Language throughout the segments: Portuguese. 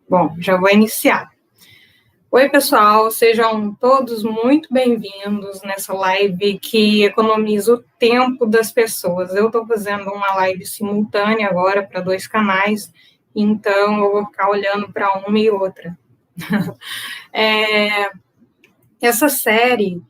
Bom, já vou iniciar. Oi, pessoal, sejam todos muito bem-vindos nessa live que economiza o tempo das pessoas. Eu estou fazendo uma live simultânea agora para 2 canais, então eu vou ficar olhando para uma e outra. Essa série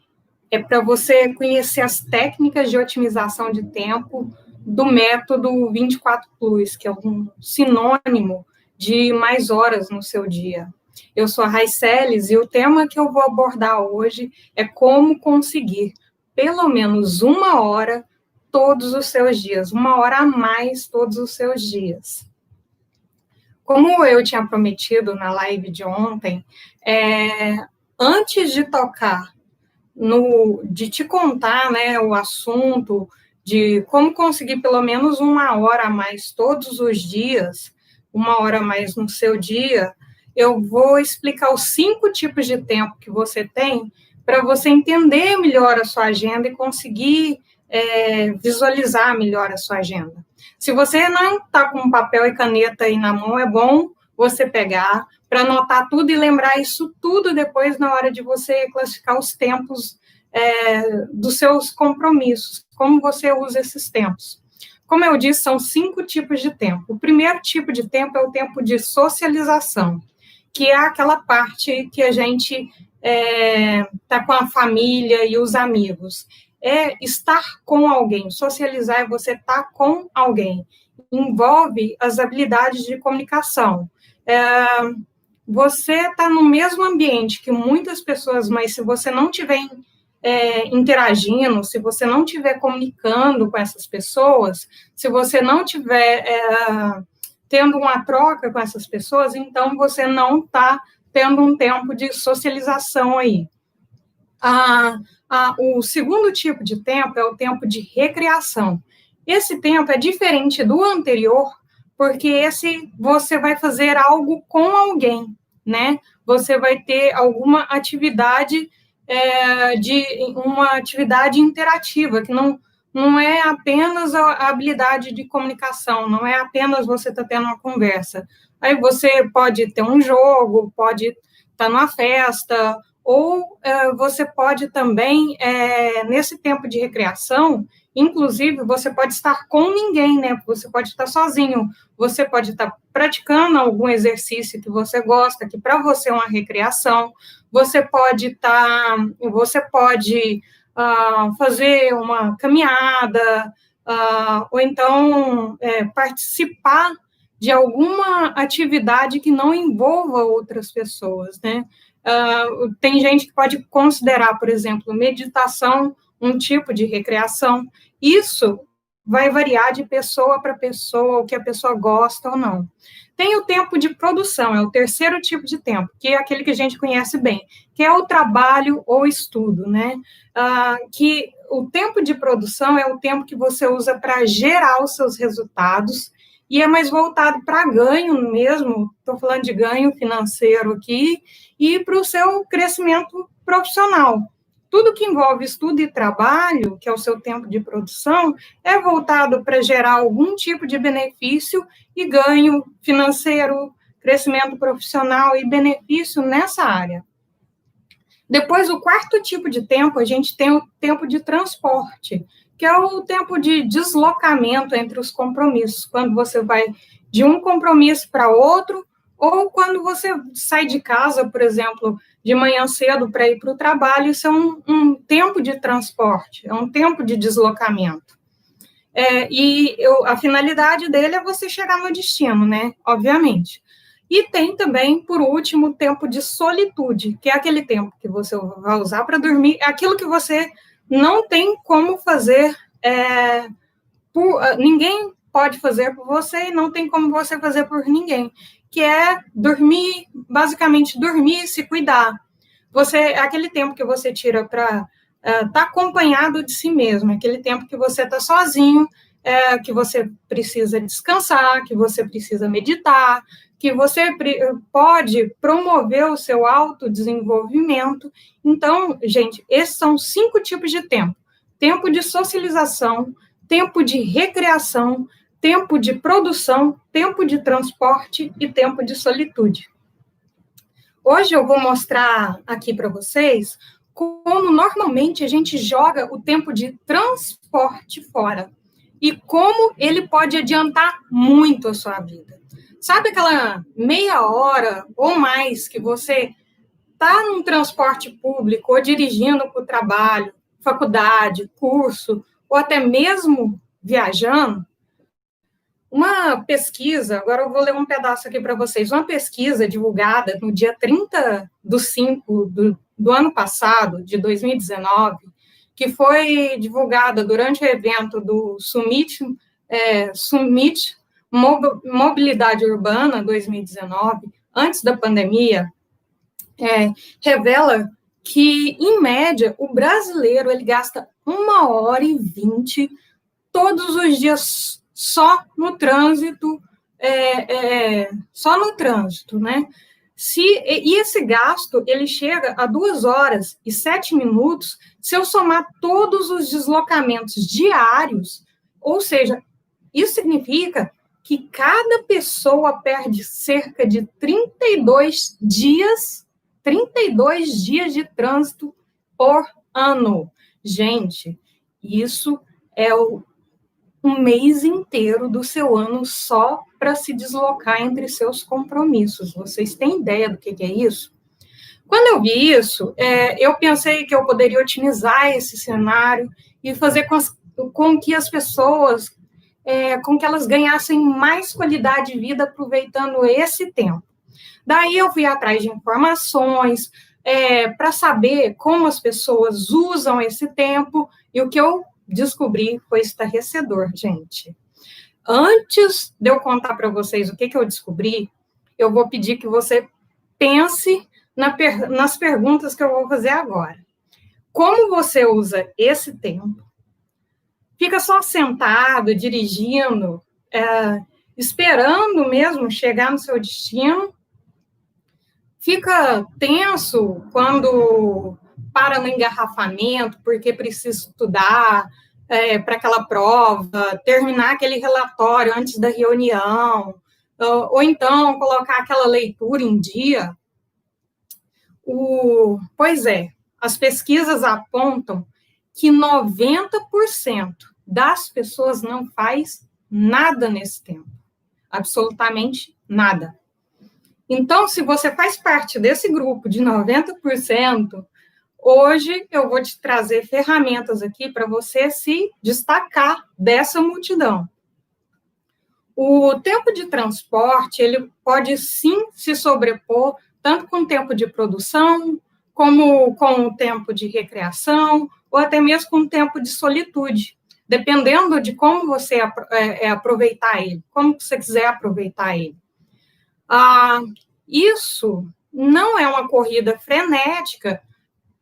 é para você conhecer as técnicas de otimização de tempo do método 24 Plus, que é um sinônimo de mais horas no seu dia. Eu sou a Raiceles e o tema que eu vou abordar hoje é como conseguir pelo menos 1 hora todos os seus dias, 1 hora a mais todos os seus dias. Como eu tinha prometido na live de ontem, antes de tocar de te contar, né, o assunto de como conseguir pelo menos 1 hora a mais todos os dias, 1 hora a mais no seu dia, eu vou explicar os 5 tipos de tempo que você tem para você entender melhor a sua agenda e conseguir visualizar melhor a sua agenda. Se você não está com papel e caneta aí na mão, é bom você pegar para anotar tudo e lembrar isso tudo depois na hora de você classificar os tempos dos seus compromissos, como você usa esses tempos. Como eu disse, são 5 tipos de tempo. O primeiro tipo de tempo é o tempo de socialização, que é aquela parte que a gente está com a família e os amigos. É estar com alguém, socializar é você estar com alguém. Envolve as habilidades de comunicação. Você está no mesmo ambiente que muitas pessoas, mas se você não estiver interagindo, se você não estiver comunicando com essas pessoas, se você não estiver tendo uma troca com essas pessoas, então você não está tendo um tempo de socialização aí. O segundo tipo de tempo é o tempo de recreação. Esse tempo é diferente do anterior, porque esse você vai fazer algo com alguém, né? Você vai ter alguma atividade, uma atividade interativa, que não é apenas a habilidade de comunicação, não é apenas você estar tendo uma conversa. Aí você pode ter um jogo, pode estar numa festa, ou você pode também, nesse tempo de recreação, inclusive, você pode estar com ninguém, né? Você pode estar sozinho, você pode estar praticando algum exercício que você gosta, que para você é uma recreação, você pode fazer uma caminhada, ou então participar de alguma atividade que não envolva outras pessoas, né? Tem gente que pode considerar, por exemplo, meditação um tipo de recreação. Isso vai variar de pessoa para pessoa, o que a pessoa gosta ou não. Tem o tempo de produção, é o terceiro tipo de tempo, que é aquele que a gente conhece bem, que é o trabalho ou estudo, né? Que o tempo de produção é o tempo que você usa para gerar os seus resultados, e é mais voltado para ganho mesmo, estou falando de ganho financeiro aqui, e para o seu crescimento profissional. Tudo que envolve estudo e trabalho, que é o seu tempo de produção, é voltado para gerar algum tipo de benefício e ganho financeiro, crescimento profissional e benefício nessa área. Depois, o quarto tipo de tempo, a gente tem o tempo de transporte, que é o tempo de deslocamento entre os compromissos, quando você vai de um compromisso para outro, ou quando você sai de casa, por exemplo, de manhã cedo para ir para o trabalho, isso é um tempo de transporte, é um tempo de deslocamento. A finalidade dele é você chegar no destino, né? Obviamente. E tem também, por último, o tempo de solitude, que é aquele tempo que você vai usar para dormir, é aquilo que você não tem como fazer, ninguém pode fazer por você e não tem como você fazer por ninguém, que é dormir, basicamente dormir e se cuidar. É aquele tempo que você tira para estar acompanhado de si mesmo, aquele tempo que você está sozinho, que você precisa descansar, que você precisa meditar, que você pode promover o seu autodesenvolvimento. Então, gente, esses são 5 tipos de tempo. Tempo de socialização, tempo de recreação, tempo de produção, tempo de transporte e tempo de solitude. Hoje eu vou mostrar aqui para vocês como normalmente a gente joga o tempo de transporte fora e como ele pode adiantar muito a sua vida. Sabe aquela meia hora ou mais que você está num transporte público ou dirigindo para o trabalho, faculdade, curso, ou até mesmo viajando? Uma pesquisa, agora eu vou ler um pedaço aqui para vocês, uma pesquisa divulgada no dia 30/5 do ano passado, de 2019, que foi divulgada durante o evento do Summit Mobilidade Urbana 2019, antes da pandemia, revela que, em média, o brasileiro ele gasta 1h20 todos os dias só no trânsito, né? E esse gasto, ele chega a 2h07 se eu somar todos os deslocamentos diários, ou seja, isso significa que cada pessoa perde cerca de 32 dias de trânsito por ano. Gente, isso é um mês inteiro do seu ano só para se deslocar entre seus compromissos. Vocês têm ideia do que é isso? Quando eu vi isso, eu pensei que eu poderia otimizar esse cenário e fazer com que as pessoas, com que elas ganhassem mais qualidade de vida aproveitando esse tempo. Daí eu fui atrás de informações para saber como as pessoas usam esse tempo, e o que eu descobri foi estarrecedor, gente. Antes de eu contar para vocês o que eu descobri, eu vou pedir que você pense nas perguntas que eu vou fazer agora. Como você usa esse tempo? Fica só sentado, dirigindo, esperando mesmo chegar no seu destino? Fica tenso quando para no engarrafamento, porque precisa estudar para aquela prova, terminar aquele relatório antes da reunião, ou então colocar aquela leitura em dia? Pois é, as pesquisas apontam que 90% das pessoas não faz nada nesse tempo, absolutamente nada. Então, se você faz parte desse grupo de 90%, hoje eu vou te trazer ferramentas aqui para você se destacar dessa multidão. O tempo de transporte, ele pode sim se sobrepor tanto com o tempo de produção, como com o tempo de recreação, ou até mesmo com o tempo de solitude, dependendo de como você aproveitar ele, como você quiser aproveitar ele. Isso não é uma corrida frenética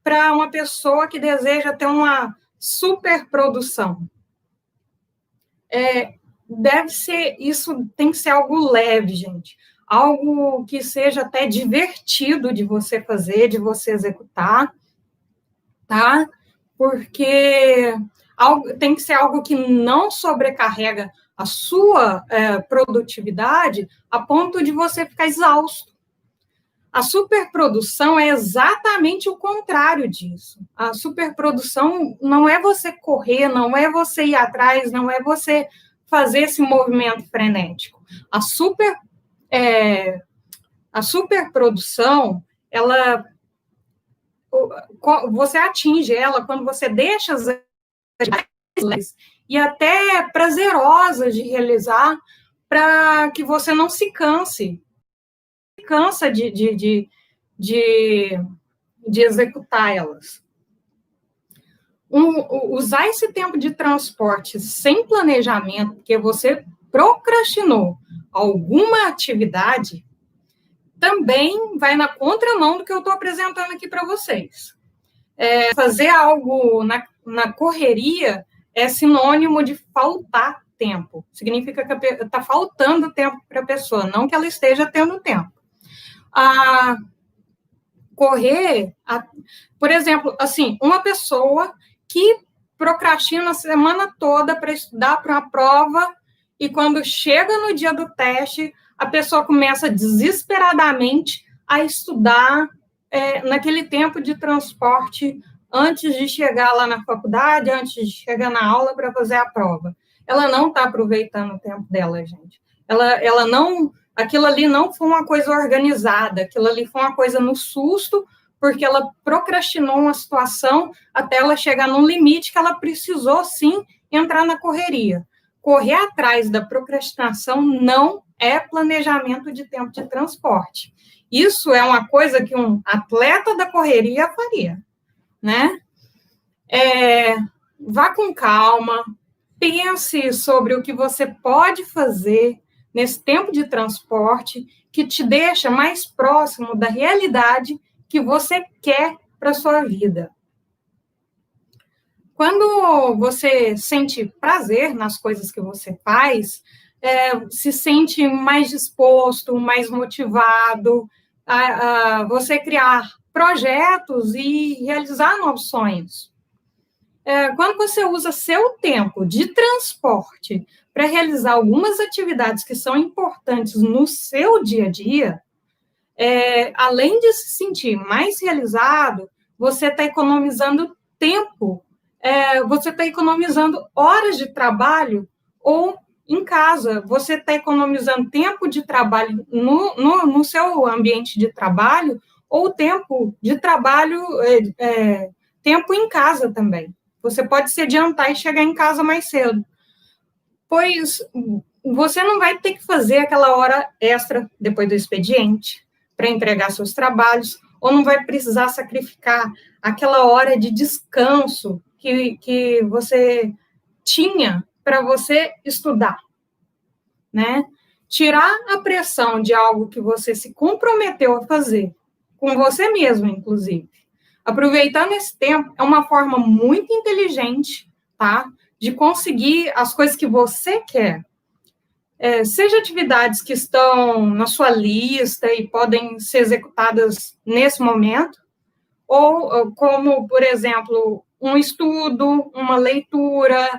para uma pessoa que deseja ter uma superprodução. Isso tem que ser algo leve, gente. Algo que seja até divertido de você fazer, de você executar, tá? Porque tem que ser algo que não sobrecarrega a sua produtividade a ponto de você ficar exausto. A superprodução é exatamente o contrário disso. A superprodução não é você correr, não é você ir atrás, não é você fazer esse movimento frenético. A superprodução, você atinge ela quando você deixa as atividades e até prazerosas de realizar para que você não se canse de executar elas. Usar esse tempo de transporte sem planejamento, porque você procrastinou alguma atividade, também vai na contramão do que eu estou apresentando aqui para vocês. Fazer algo na correria é sinônimo de faltar tempo. Significa que está faltando tempo para a pessoa, não que ela esteja tendo tempo. Por exemplo, assim, uma pessoa que procrastina a semana toda para estudar para uma prova e quando chega no dia do teste, a pessoa começa desesperadamente a estudar naquele tempo de transporte antes de chegar lá na faculdade, antes de chegar na aula para fazer a prova. Ela não está aproveitando o tempo dela, gente. Ela não... Aquilo ali não foi uma coisa organizada, aquilo ali foi uma coisa no susto, porque ela procrastinou uma situação até ela chegar num limite que ela precisou, sim, entrar na correria. Correr atrás da procrastinação não é planejamento de tempo de transporte. Isso é uma coisa que um atleta da correria faria, né? Vá com calma, pense sobre o que você pode fazer nesse tempo de transporte que te deixa mais próximo da realidade que você quer para a sua vida. Quando você sente prazer nas coisas que você faz, se sente mais disposto, mais motivado a você criar projetos e realizar novos sonhos. Quando você usa seu tempo de transporte para realizar algumas atividades que são importantes no seu dia a dia, além de se sentir mais realizado, você está economizando tempo, você está economizando horas de trabalho, ou em casa, você está economizando tempo de trabalho no seu ambiente de trabalho, ou tempo de trabalho, tempo em casa também. Você pode se adiantar e chegar em casa mais cedo, pois você não vai ter que fazer aquela hora extra depois do expediente para entregar seus trabalhos, ou não vai precisar sacrificar aquela hora de descanso que você tinha para você estudar, né? Tirar a pressão de algo que você se comprometeu a fazer, com você mesmo, inclusive. Aproveitando esse tempo, é uma forma muito inteligente, tá? De conseguir as coisas que você quer. Seja atividades que estão na sua lista e podem ser executadas nesse momento, ou como, por exemplo, um estudo, uma leitura,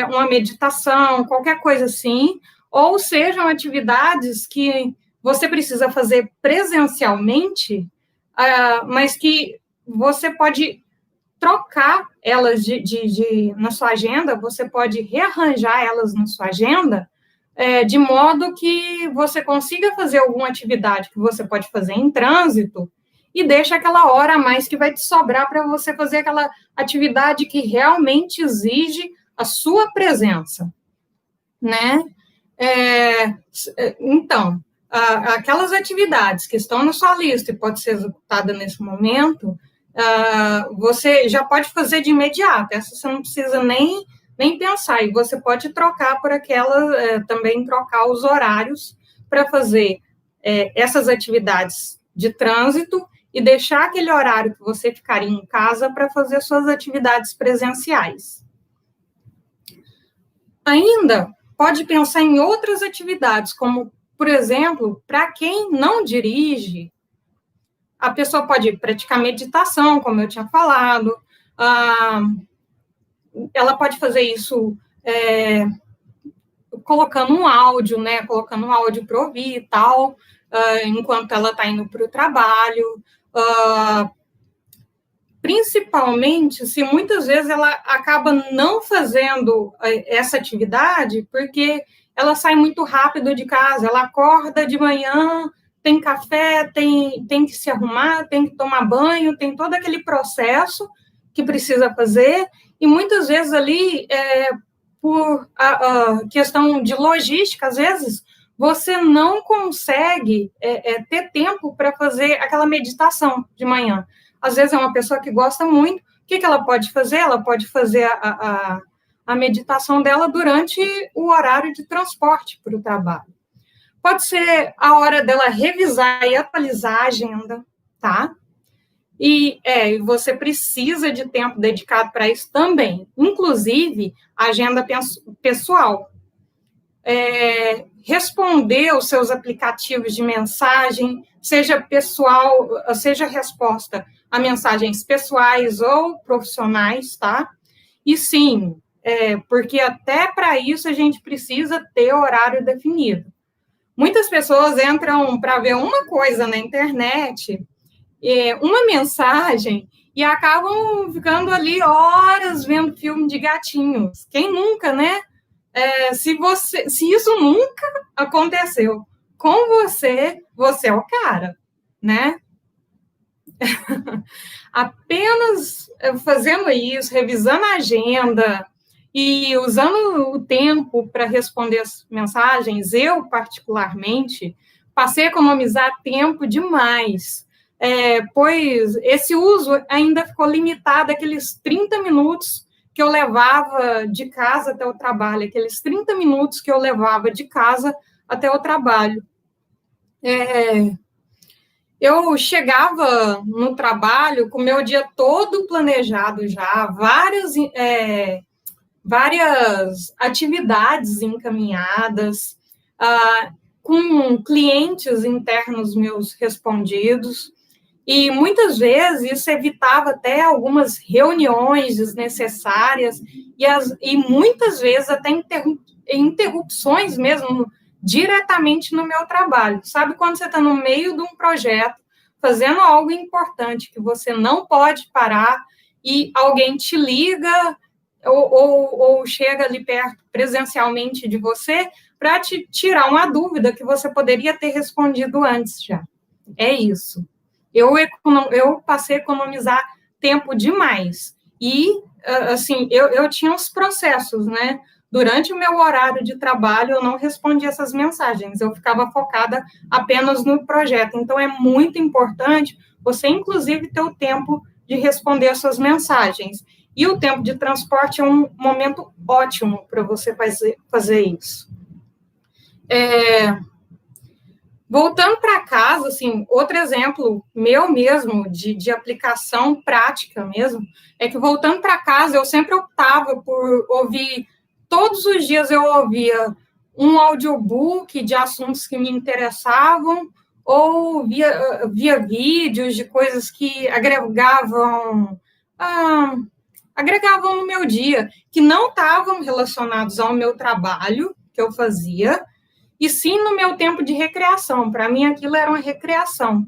uma meditação, qualquer coisa assim, ou sejam atividades que você precisa fazer presencialmente, mas que você pode trocar elas na sua agenda, você pode rearranjar elas na sua agenda, de modo que você consiga fazer alguma atividade que você pode fazer em trânsito e deixa aquela hora a mais que vai te sobrar para você fazer aquela atividade que realmente exige a sua presença, né? Então, aquelas atividades que estão na sua lista e pode ser executada nesse momento, você já pode fazer de imediato, essa você não precisa nem pensar, e você pode trocar por aquela, também trocar os horários para fazer essas atividades de trânsito e deixar aquele horário que você ficaria em casa para fazer suas atividades presenciais. Ainda pode pensar em outras atividades, como, por exemplo, para quem não dirige, a pessoa pode praticar meditação, como eu tinha falado, ela pode fazer isso colocando um áudio, né? Colocando um áudio para ouvir e tal, enquanto ela está indo para o trabalho. Principalmente se muitas vezes ela acaba não fazendo essa atividade porque ela sai muito rápido de casa, ela acorda de manhã, tem café, tem que se arrumar, tem que tomar banho, tem todo aquele processo que precisa fazer, e muitas vezes ali, por a questão de logística, às vezes, você não consegue ter tempo para fazer aquela meditação de manhã. Às vezes é uma pessoa que gosta muito, o que ela pode fazer? Ela pode fazer a meditação dela durante o horário de transporte para o trabalho. Pode ser a hora dela revisar e atualizar a agenda, tá? E você precisa de tempo dedicado para isso também, inclusive a agenda pessoal. Responder os seus aplicativos de mensagem, seja pessoal, seja resposta a mensagens pessoais ou profissionais, tá? E sim, porque até para isso a gente precisa ter horário definido. Muitas pessoas entram para ver uma coisa na internet, uma mensagem, e acabam ficando ali horas vendo filme de gatinhos. Quem nunca, né? Se isso nunca aconteceu com você, você é o cara, né? Apenas fazendo isso, revisando a agenda e usando o tempo para responder as mensagens, eu, particularmente, passei a economizar tempo demais, pois esse uso ainda ficou limitado àqueles 30 minutos que eu levava de casa até o trabalho, aqueles 30 minutos que eu levava de casa até o trabalho. Eu chegava no trabalho com o meu dia todo planejado já, várias atividades encaminhadas, com clientes internos meus respondidos, e muitas vezes isso evitava até algumas reuniões desnecessárias, e muitas vezes até interrupções mesmo, diretamente no meu trabalho. Sabe quando você está no meio de um projeto, fazendo algo importante, que você não pode parar, e alguém te liga ou chega ali perto presencialmente de você para te tirar uma dúvida que você poderia ter respondido antes já. É isso. Eu passei a economizar tempo demais. E, assim, eu tinha os processos, né? Durante o meu horário de trabalho, eu não respondia essas mensagens, eu ficava focada apenas no projeto. Então, é muito importante você, inclusive, ter o tempo de responder as suas mensagens. E o tempo de transporte é um momento ótimo para você fazer isso. Voltando para casa, assim, outro exemplo meu mesmo, de aplicação prática mesmo, é que voltando para casa, eu sempre optava por ouvir, todos os dias eu ouvia um audiobook de assuntos que me interessavam, ou via vídeos de coisas que agregavam no meu dia, que não estavam relacionados ao meu trabalho que eu fazia, e sim no meu tempo de recreação. Para mim, aquilo era uma recreação.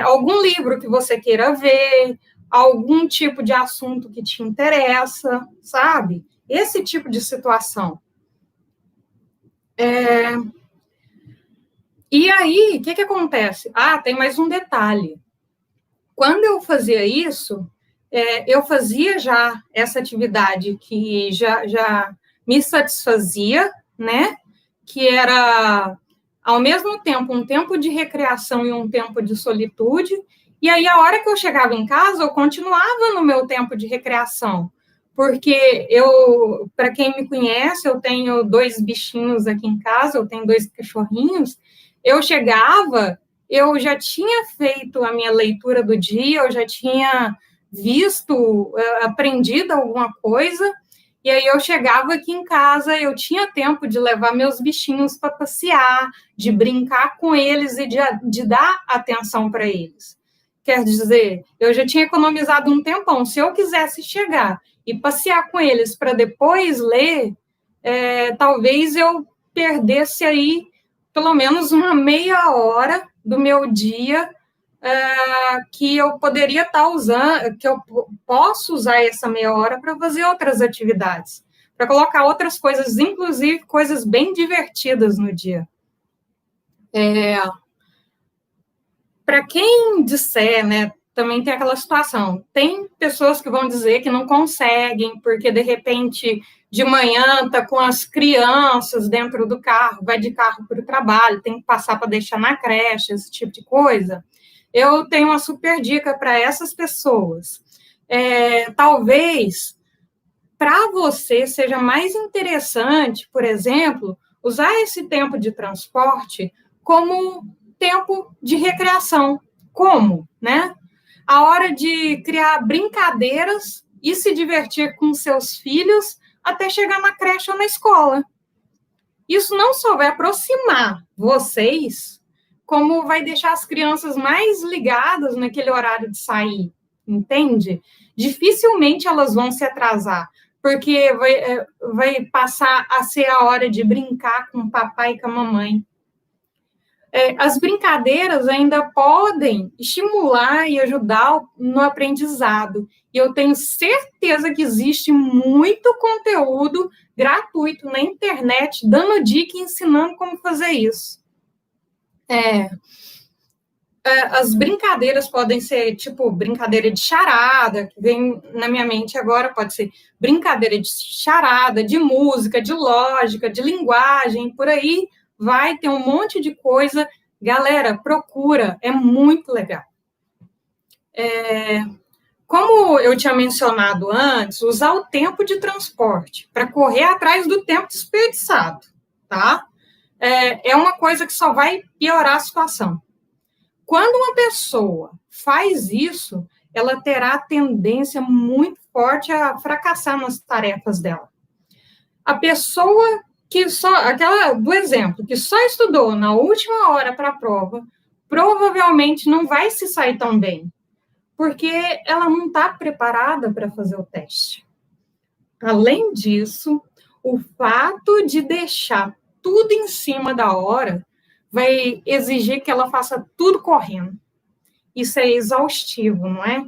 Algum livro que você queira ver, algum tipo de assunto que te interessa, sabe? Esse tipo de situação. E aí, o que acontece? Tem mais um detalhe. Quando eu fazia isso, eu fazia já essa atividade que já me satisfazia, né? Que era, ao mesmo tempo, um tempo de recreação e um tempo de solitude, e aí, a hora que eu chegava em casa, eu continuava no meu tempo de recreação, porque para quem me conhece, eu tenho 2 bichinhos aqui em casa, eu tenho 2 cachorrinhos, eu chegava, eu já tinha feito a minha leitura do dia, eu já tinha visto, aprendido alguma coisa, e aí eu chegava aqui em casa, eu tinha tempo de levar meus bichinhos para passear, de brincar com eles e de dar atenção para eles. Quer dizer, eu já tinha economizado um tempão. Se eu quisesse chegar e passear com eles para depois ler, talvez eu perdesse aí pelo menos uma meia hora do meu dia que eu poderia estar usando, que eu posso usar essa meia hora para fazer outras atividades, para colocar outras coisas, inclusive coisas bem divertidas no dia. Para quem disser, né, também tem aquela situação, tem pessoas que vão dizer que não conseguem, porque de repente de manhã está com as crianças dentro do carro, vai de carro para o trabalho, tem que passar para deixar na creche, esse tipo de coisa. Eu tenho uma super dica para essas pessoas. Talvez para você seja mais interessante, por exemplo, usar esse tempo de transporte como tempo de recreação. Como, né? A hora de criar brincadeiras e se divertir com seus filhos até chegar na creche ou na escola. Isso não só vai aproximar vocês, como vai deixar as crianças mais ligadas naquele horário de sair, entende? Dificilmente elas vão se atrasar, porque vai passar a ser a hora de brincar com o papai e com a mamãe, As brincadeiras ainda podem estimular e ajudar no aprendizado. E eu tenho certeza que existe muito conteúdo gratuito na internet, dando dica e ensinando como fazer isso. As brincadeiras podem ser, tipo, brincadeira de charada, que vem na minha mente agora, pode ser brincadeira de charada, de música, de lógica, de linguagem, por aí vai ter um monte de coisa. Galera, procura, é muito legal. Como eu tinha mencionado antes, usar o tempo de transporte para correr atrás do tempo desperdiçado, tá? É uma coisa que só vai piorar a situação. Quando uma pessoa faz isso, ela terá tendência muito forte a fracassar nas tarefas dela. A pessoa que aquela do exemplo, que só estudou na última hora para a prova, provavelmente não vai se sair tão bem, porque ela não está preparada para fazer o teste. Além disso, o fato de deixar tudo em cima da hora vai exigir que ela faça tudo correndo. Isso é exaustivo, não é?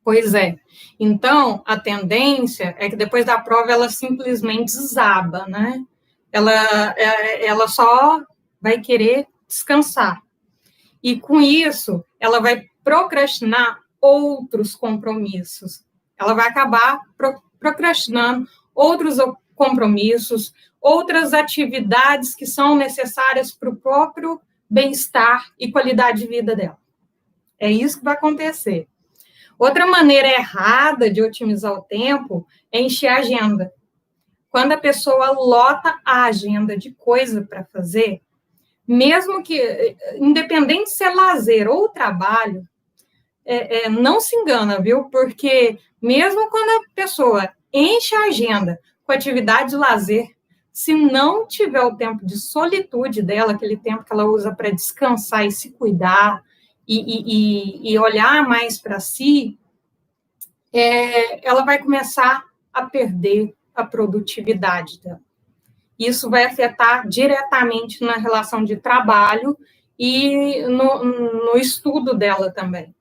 Pois é. Então, a tendência é que depois da prova ela simplesmente desaba, né? Ela só vai querer descansar. E com isso, ela vai procrastinar outros compromissos. Ela vai acabar procrastinando outros compromissos, outras atividades que são necessárias para o próprio bem-estar e qualidade de vida dela. É isso que vai acontecer. Outra maneira errada de otimizar o tempo é encher a agenda. Quando a pessoa lota a agenda de coisa para fazer, mesmo que, independente se é lazer ou trabalho, não se engana, viu? Porque mesmo quando a pessoa enche a agenda com atividade de lazer, se não tiver o tempo de solitude dela, aquele tempo que ela usa para descansar e se cuidar e olhar mais para si, ela vai começar a perder a produtividade dela. Isso vai afetar diretamente na relação de trabalho e no estudo dela também.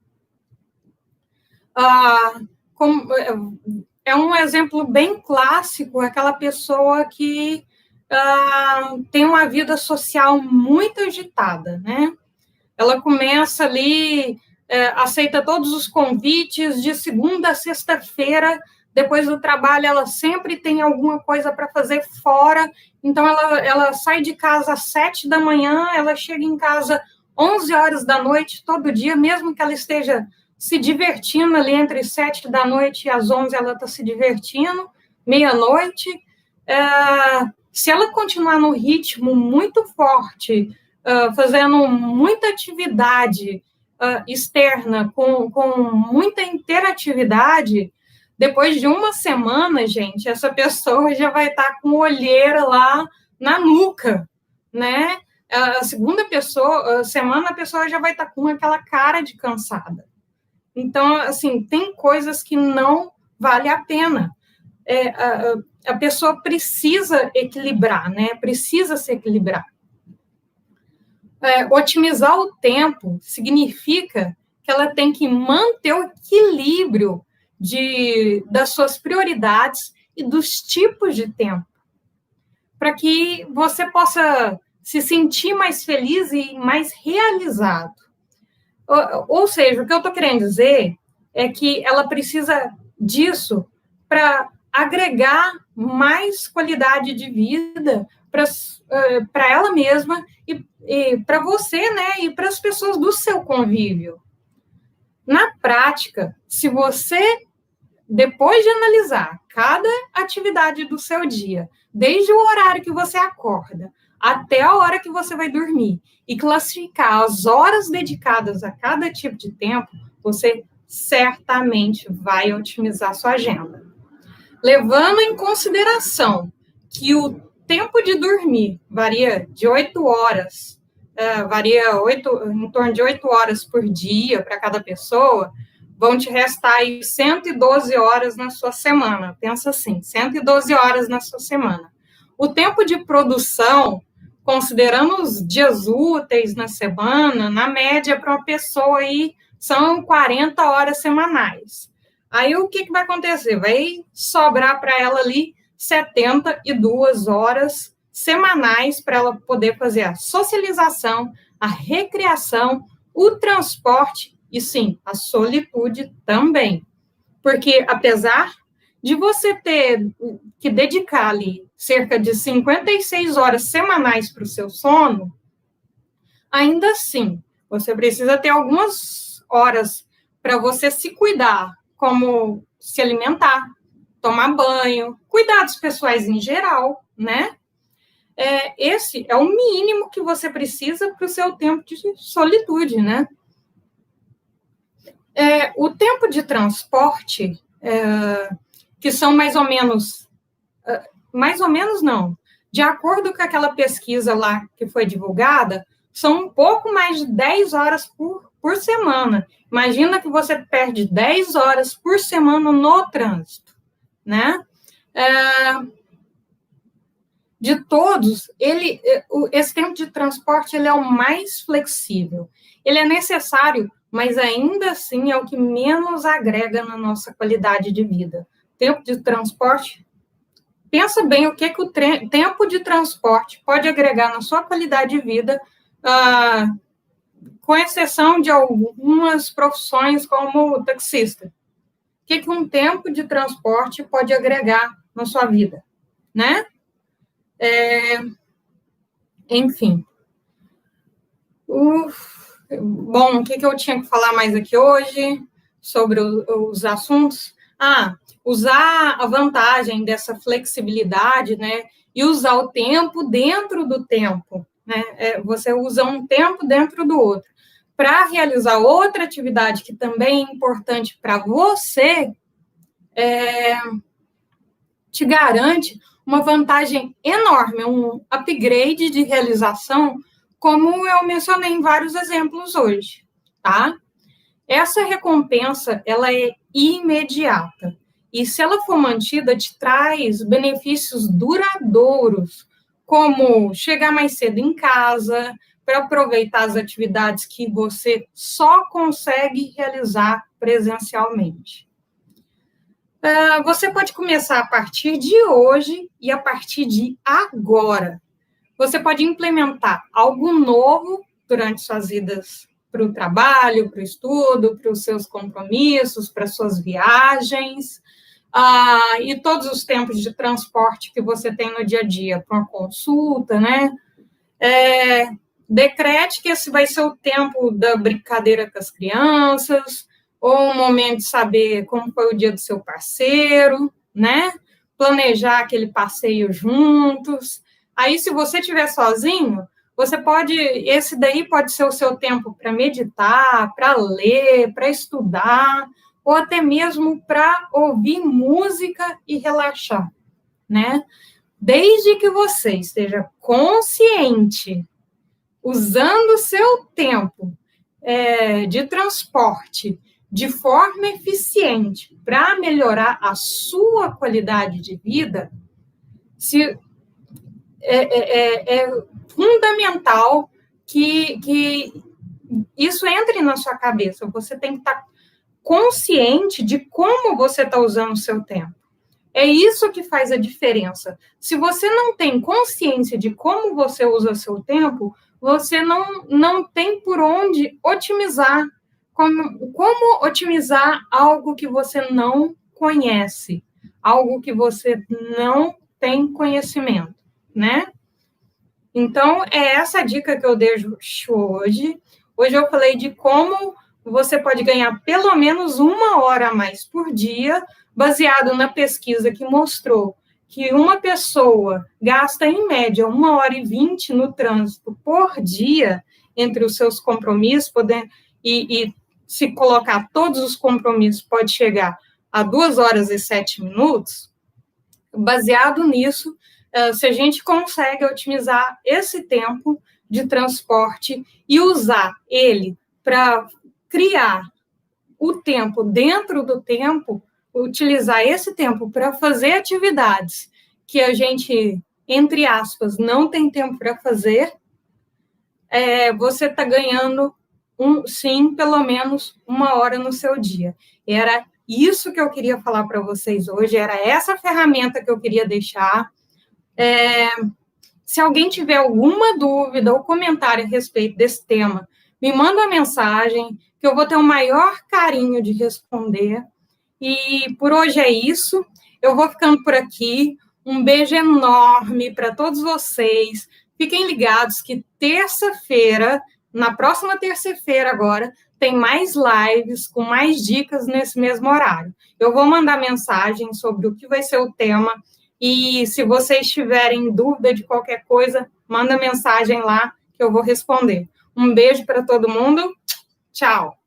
É um exemplo bem clássico, aquela pessoa que tem uma vida social muito agitada, né? Ela começa ali, aceita todos os convites de segunda a sexta-feira, depois do trabalho ela sempre tem alguma coisa para fazer fora, então ela sai de casa às 7 da manhã, ela chega em casa 11 horas da noite todo dia, mesmo que ela esteja se divertindo ali entre 7 da noite e as 11 ela está se divertindo, meia-noite. Se ela continuar no ritmo muito forte, fazendo muita atividade externa, com muita interatividade, depois de uma semana, gente, essa pessoa já vai estar com olheira lá na nuca, né? A segunda semana, a pessoa já vai estar com aquela cara de cansada. Então, assim, tem coisas que não vale a pena. A pessoa precisa equilibrar, né? Precisa se equilibrar. Otimizar o tempo significa que ela tem que manter o equilíbrio das suas prioridades e dos tipos de tempo, para que você possa se sentir mais feliz e mais realizado. Ou seja, o que eu estou querendo dizer é que ela precisa disso para agregar mais qualidade de vida para ela mesma e para você, né, e para as pessoas do seu convívio. Na prática, se você, depois de analisar cada atividade do seu dia, desde o horário que você acorda até a hora que você vai dormir, e classificar as horas dedicadas a cada tipo de tempo, você certamente vai otimizar sua agenda. Levando em consideração que o tempo de dormir varia de 8 horas, em torno de 8 horas por dia para cada pessoa, vão te restar aí 112 horas na sua semana. Pensa assim, 112 horas na sua semana. O tempo de produção considerando os dias úteis na semana, na média, para uma pessoa aí, são 40 horas semanais. Aí, o que vai acontecer? Vai sobrar para ela ali 72 horas semanais para ela poder fazer a socialização, a recreação, o transporte e, sim, a solitude também. Porque, apesar de você ter que dedicar ali cerca de 56 horas semanais para o seu sono, ainda assim, você precisa ter algumas horas para você se cuidar, como se alimentar, tomar banho, cuidados pessoais em geral, né? Esse é o mínimo que você precisa para o seu tempo de solitude, né? O tempo de transporte, que são mais ou menos não, de acordo com aquela pesquisa lá que foi divulgada, são um pouco mais de 10 horas por semana. Imagina que você perde 10 horas por semana no trânsito, né? De todos, esse tempo de transporte ele é o mais flexível. Ele é necessário, mas ainda assim é o que menos agrega na nossa qualidade de vida. Tempo de transporte, pensa bem o que o tempo de transporte pode agregar na sua qualidade de vida, com exceção de algumas profissões como taxista. O que um tempo de transporte pode agregar na sua vida, né? Enfim. Bom, o que eu tinha que falar mais aqui hoje sobre os assuntos? Usar a vantagem dessa flexibilidade, né? E usar o tempo dentro do tempo, né? Você usa um tempo dentro do outro. Para realizar outra atividade que também é importante para você, te garante uma vantagem enorme, um upgrade de realização, como eu mencionei em vários exemplos hoje, tá? Essa recompensa, ela é imediata. E se ela for mantida, te traz benefícios duradouros, como chegar mais cedo em casa, para aproveitar as atividades que você só consegue realizar presencialmente. Você pode começar a partir de hoje e a partir de agora. Você pode implementar algo novo durante suas idas para o trabalho, para o estudo, para os seus compromissos, para suas viagens, e todos os tempos de transporte que você tem no dia a dia, para uma consulta, né? Decrete que esse vai ser o tempo da brincadeira com as crianças, ou um momento de saber como foi o dia do seu parceiro, né? Planejar aquele passeio juntos. Aí, se você estiver sozinho, esse daí pode ser o seu tempo para meditar, para ler, para estudar, ou até mesmo para ouvir música e relaxar, né? Desde que você esteja consciente, usando o seu tempo de transporte de forma eficiente para melhorar a sua qualidade de vida, é fundamental que isso entre na sua cabeça. Você tem que estar consciente de como você está usando o seu tempo. É isso que faz a diferença. Se você não tem consciência de como você usa o seu tempo, você não tem por onde otimizar. Como otimizar algo que você não conhece, algo que você não tem conhecimento, né? Então, é essa dica que eu deixo hoje. Hoje eu falei de como você pode ganhar pelo menos 1 hora a mais por dia, baseado na pesquisa que mostrou que uma pessoa gasta, em média, 1h20 no trânsito por dia entre os seus compromissos, e se colocar todos os compromissos, pode chegar a 2h07. Baseado nisso, se a gente consegue otimizar esse tempo de transporte e usar ele para criar o tempo dentro do tempo, utilizar esse tempo para fazer atividades que a gente entre aspas, não tem tempo para fazer, você está ganhando, sim, pelo menos 1 hora no seu dia. Era isso que eu queria falar para vocês hoje, era essa ferramenta que eu queria deixar. Se alguém tiver alguma dúvida ou comentário a respeito desse tema, me manda uma mensagem, que eu vou ter o maior carinho de responder. E por hoje é isso. Eu vou ficando por aqui. Um beijo enorme para todos vocês. Fiquem ligados que terça-feira, na próxima terça-feira agora, tem mais lives com mais dicas nesse mesmo horário. Eu vou mandar mensagem sobre o que vai ser o tema. E se vocês tiverem dúvida de qualquer coisa, manda mensagem lá que eu vou responder. Um beijo para todo mundo. Tchau.